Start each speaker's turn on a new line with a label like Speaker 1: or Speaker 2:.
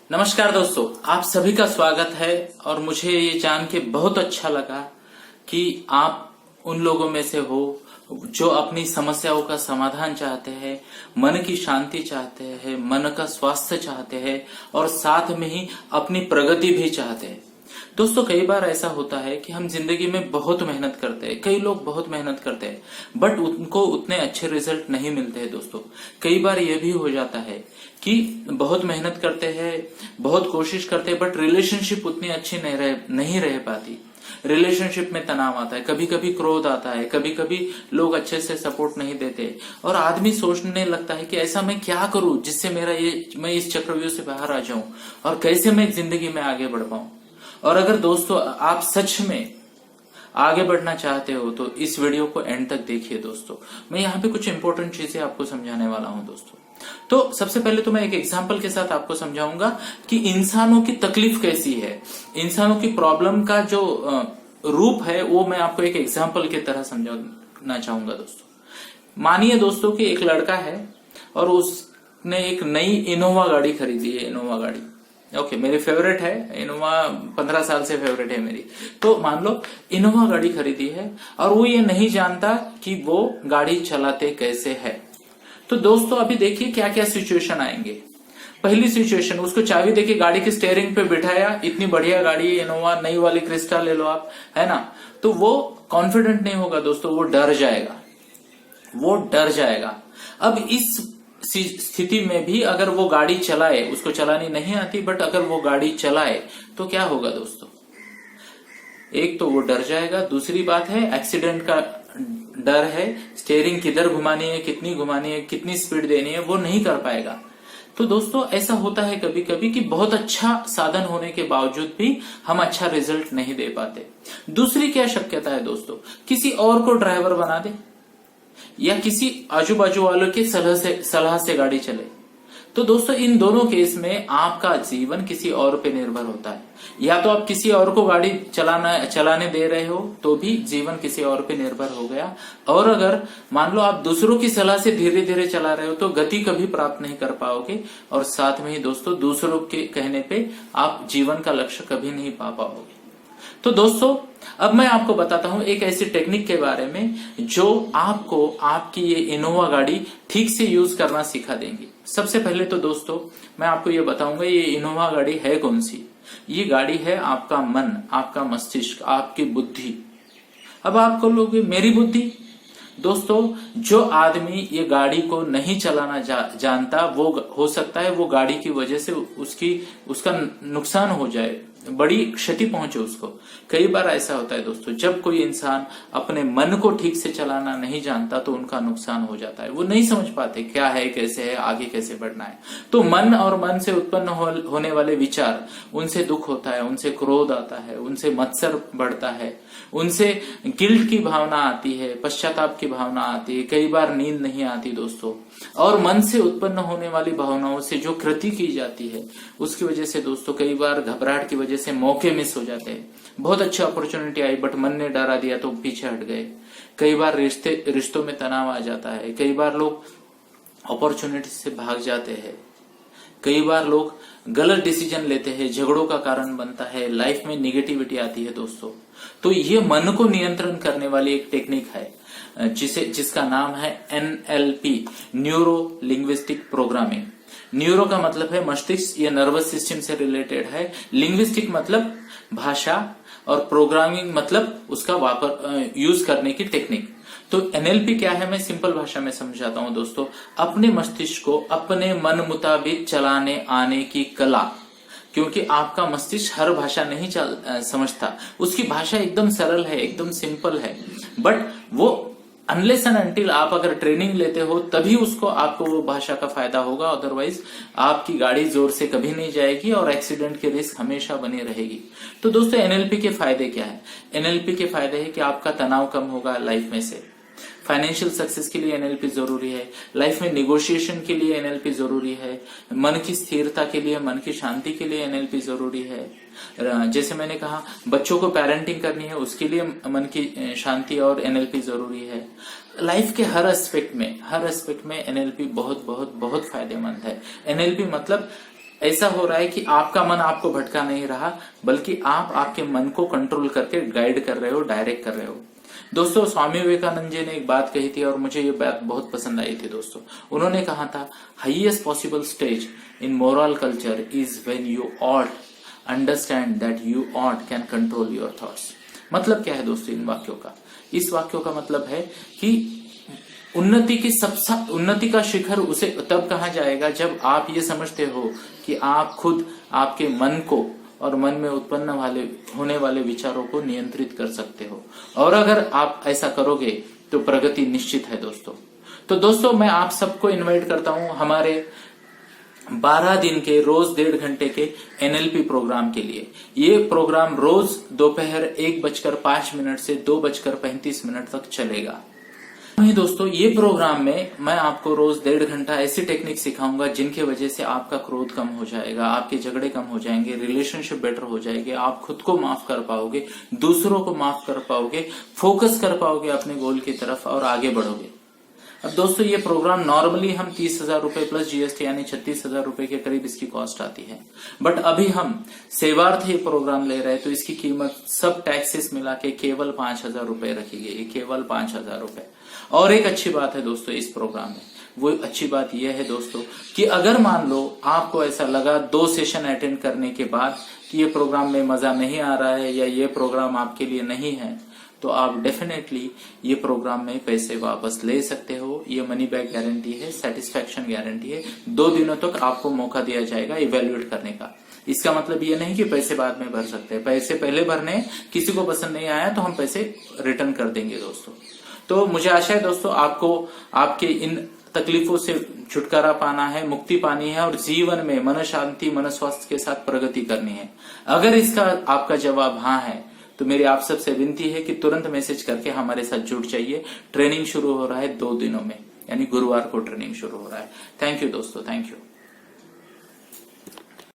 Speaker 1: नमस्कार दोस्तों, आप सभी का स्वागत है। और मुझे ये जान के बहुत अच्छा लगा कि आप उन लोगों में से हो जो अपनी समस्याओं का समाधान चाहते हैं, मन की शांति चाहते हैं, मन का स्वास्थ्य चाहते हैं और साथ में ही अपनी प्रगति भी चाहते हैं। दोस्तों, कई बार ऐसा होता है कि हम जिंदगी में बहुत मेहनत करते हैं, कई लोग बहुत मेहनत करते हैं बट उनको उतने अच्छे रिजल्ट नहीं मिलते हैं। दोस्तों, कई बार यह भी हो जाता है कि बहुत मेहनत करते हैं, बहुत कोशिश करते हैं बट रिलेशनशिप उतनी अच्छी नहीं रह पाती। रिलेशनशिप में तनाव आता है, कभी कभी क्रोध आता है, कभी कभी लोग अच्छे से सपोर्ट नहीं देते और आदमी सोचने लगता है कि ऐसा मैं क्या करूं जिससे मैं इस चक्रव्यूह से बाहर आ जाऊं और कैसे मैं जिंदगी में आगे बढ़ पाऊं। और अगर दोस्तों आप सच में आगे बढ़ना चाहते हो तो इस वीडियो को एंड तक देखिए। दोस्तों, मैं यहाँ पे कुछ इंपॉर्टेंट चीजें आपको समझाने वाला हूँ। दोस्तों, तो सबसे पहले तो मैं एक एग्जांपल के साथ आपको समझाऊंगा कि इंसानों की तकलीफ कैसी है, इंसानों की प्रॉब्लम का जो रूप है वो मैं आपको एक एग्जांपल की तरह समझाना चाहूंगा। दोस्तों, मानिए दोस्तों कि एक लड़का है और उसने एक नई इनोवा गाड़ी खरीदी है। इनोवा गाड़ी ओके, मेरी फेवरेट है इनोवा, 15 साल से फेवरेट है मेरी। तो मान लो इनोवा गाड़ी खरीदी है और वो ये नहीं जानता कि वो गाड़ी चलाते कैसे है। तो दोस्तों, अभी देखिए क्या क्या सिचुएशन आएंगे। पहली सिचुएशन, उसको चाबी देके गाड़ी की स्टीयरिंग पे बिठाया, इतनी बढ़िया गाड़ी है इनोवा, नई वाली क्रिस्टा ले लो आप, है ना। तो वो कॉन्फिडेंट नहीं होगा दोस्तों, वो डर जाएगा। अब इस स्थिति में भी अगर वो गाड़ी चलाए, उसको चलानी नहीं आती बट अगर वो गाड़ी चलाए तो क्या होगा दोस्तों? एक तो वो डर जाएगा, दूसरी बात है एक्सीडेंट का डर है, स्टीयरिंग किधर घुमानी है, कितनी घुमानी है, कितनी स्पीड देनी है, वो नहीं कर पाएगा। तो दोस्तों, ऐसा होता है कभी कभी कि बहुत अच्छा साधन होने के बावजूद भी हम अच्छा रिजल्ट नहीं दे पाते। दूसरी क्या शक्यता है दोस्तों? किसी और को ड्राइवर बना दे या किसी आजू बाजू वालों की सलाह से गाड़ी चले। तो दोस्तों, इन दोनों केस में आपका जीवन किसी और पे निर्भर होता है। या तो आप किसी और को गाड़ी चलाने दे रहे हो तो भी जीवन किसी और पे निर्भर हो गया, और अगर मान लो आप दूसरों की सलाह से धीरे धीरे चला रहे हो तो गति कभी प्राप्त नहीं कर पाओगे और साथ में ही दोस्तों दूसरों के कहने पे आप जीवन का लक्ष्य कभी नहीं पा पाओगे। तो दोस्तों, अब मैं आपको बताता हूं एक ऐसी टेक्निक के बारे में जो आपको आपकी ये इनोवा गाड़ी ठीक से यूज करना सिखा देंगी। सबसे पहले तो दोस्तों मैं आपको ये बताऊंगा ये इनोवा गाड़ी है कौन सी। ये गाड़ी है आपका मन, आपका मस्तिष्क, आपकी बुद्धि। अब आप कहोगे मेरी बुद्धि? दोस्तों, जो आदमी ये गाड़ी को नहीं चलाना जानता, वो हो सकता है वो गाड़ी की वजह से उसका नुकसान हो जाए, बड़ी क्षति पहुंचे उसको। कई बार ऐसा होता है दोस्तों, जब कोई इंसान अपने मन को ठीक से चलाना नहीं जानता तो उनका नुकसान हो जाता है। वो नहीं समझ पाते क्या है, कैसे है, आगे कैसे बढ़ना है। तो मन और मन से उत्पन्न होने वाले विचार, उनसे दुख होता है, उनसे क्रोध आता है, उनसे मत्सर बढ़ता है, उनसे गिल्ट की भावना आती है, पश्चाताप की भावना आती है, कई बार नींद नहीं आती दोस्तों। और मन से उत्पन्न होने वाली भावनाओं से जो कृति की जाती है उसकी वजह से दोस्तों कई बार घबराहट की वजह से मौके मिस हो जाते हैं। बहुत अच्छी अपॉर्चुनिटी आई बट मन ने डरा दिया तो पीछे हट गए। कई बार रिश्तों में तनाव आ जाता है, कई बार लोग अपॉर्चुनिटी से भाग जाते हैं, कई बार लोग गलत डिसीजन लेते हैं, झगड़ों का कारण बनता है, लाइफ में निगेटिविटी आती है दोस्तों। तो ये मन को नियंत्रण करने वाली एक टेक्निक है जिसका नाम है NLP, neuro linguistic programming. Neuro का मतलब है मस्तिष्क, ये नर्वस सिस्टम से रिलेटेड है। लिंग्विस्टिक मतलब भाषा और प्रोग्रामिंग मतलब उसका यूज करने की टेक्निक। तो NLP क्या है, मैं सिंपल भाषा में समझाता हूं दोस्तों। अपने मस्तिष्क को अपने मन मुताबिक चलाने आने की कला। क्योंकि आपका मस्तिष्क हर भाषा नहीं समझता, उसकी भाषा एकदम सरल है, एकदम सिंपल है, बट वो अनलेस एंड अनटिल आप अगर ट्रेनिंग लेते हो तभी आपको वो भाषा का फायदा होगा। अदरवाइज आपकी गाड़ी जोर से कभी नहीं जाएगी और एक्सीडेंट की रिस्क हमेशा बनी रहेगी। तो दोस्तों, NLP के फायदे क्या है? NLP के फायदे है कि आपका तनाव कम होगा लाइफ में से, फाइनेंशियल सक्सेस के लिए NLP जरूरी है, लाइफ में निगोशिएशन के लिए NLP जरूरी है, मन की स्थिरता के लिए, मन की शांति के लिए NLP जरूरी है। जैसे मैंने कहा बच्चों को पेरेंटिंग करनी है उसके लिए मन की शांति और NLP जरूरी है। लाइफ के हर एस्पेक्ट में NLP बहुत बहुत बहुत फायदेमंद है। NLP मतलब ऐसा हो रहा है कि आपका मन आपको भटका नहीं रहा, बल्कि आप आपके मन को कंट्रोल करके गाइड कर रहे हो, डायरेक्ट कर रहे हो। दोस्तों, स्वामी विवेकानंद जी ने एक बात कही थी और मुझे ये बात बहुत पसंद आई थी दोस्तों। उन्होंने कहा था, highest possible stage in moral culture is when you ought understand that you ought can control your thoughts. मतलब क्या है दोस्तों इन वाक्यों का? इस वाक्यों का मतलब है कि उन्नति का शिखर उसे तब कहा जाएगा जब आप ये समझते हो कि आप खुद आपके मन को और मन में उत्पन्न होने वाले विचारों को नियंत्रित कर सकते हो। और अगर आप ऐसा करोगे तो प्रगति निश्चित है दोस्तों। तो दोस्तों, मैं आप सबको इनवाइट करता हूं हमारे 12 दिन के रोज 1.5 घंटे के एनएलपी प्रोग्राम के लिए। ये प्रोग्राम रोज दोपहर 1:05 से 2:35 तक चलेगा। वहीं दोस्तों, ये प्रोग्राम में मैं आपको रोज 1.5 घंटा ऐसी टेक्निक सिखाऊंगा जिनके वजह से आपका क्रोध कम हो जाएगा, आपके झगड़े कम हो जाएंगे, रिलेशनशिप बेटर हो जाएगी, आप खुद को माफ कर पाओगे, दूसरों को माफ कर पाओगे, फोकस कर पाओगे अपने गोल की तरफ और आगे बढ़ोगे। अब दोस्तों, ये प्रोग्राम नॉर्मली हम 30,000 रुपए प्लस जीएसटी यानी 36,000 रुपए के करीब इसकी कॉस्ट आती है। बट अभी हम सेवार्थ ये प्रोग्राम ले रहे हैं तो इसकी कीमत सब टैक्सेस मिला के केवल 5,000 रुपए रखी गई, केवल 5,000 रुपए। और एक अच्छी बात है दोस्तों इस प्रोग्राम में, वो अच्छी बात यह है दोस्तों कि अगर मान लो आपको ऐसा लगा 2 सेशन अटेंड करने के बाद कि ये प्रोग्राम में मजा नहीं आ रहा है या ये प्रोग्राम आपके लिए नहीं है, तो आप डेफिनेटली ये प्रोग्राम में पैसे वापस ले सकते हो। ये मनी बैक गारंटी है, सेटिस्फैक्शन गारंटी है। 2 दिनों तक आपको मौका दिया जाएगा इवेल्युएट करने का। इसका मतलब ये नहीं कि पैसे बाद में भर सकते हैं, पैसे पहले भरने, किसी को पसंद नहीं आया तो हम पैसे रिटर्न कर देंगे दोस्तों। तो मुझे आशा है दोस्तों आपको आपके इन तकलीफों से छुटकारा पाना है, मुक्ति पानी है और जीवन में मन शांति मन स्वास्थ्य के साथ प्रगति करनी है। अगर इसका आपका जवाब हाँ है तो मेरी आप सबसे विनती है कि तुरंत मैसेज करके हमारे साथ जुड़ जाइए। ट्रेनिंग शुरू हो रहा है 2 दिनों में, यानी गुरुवार को ट्रेनिंग शुरू हो रहा है। थैंक यू दोस्तों, थैंक यू।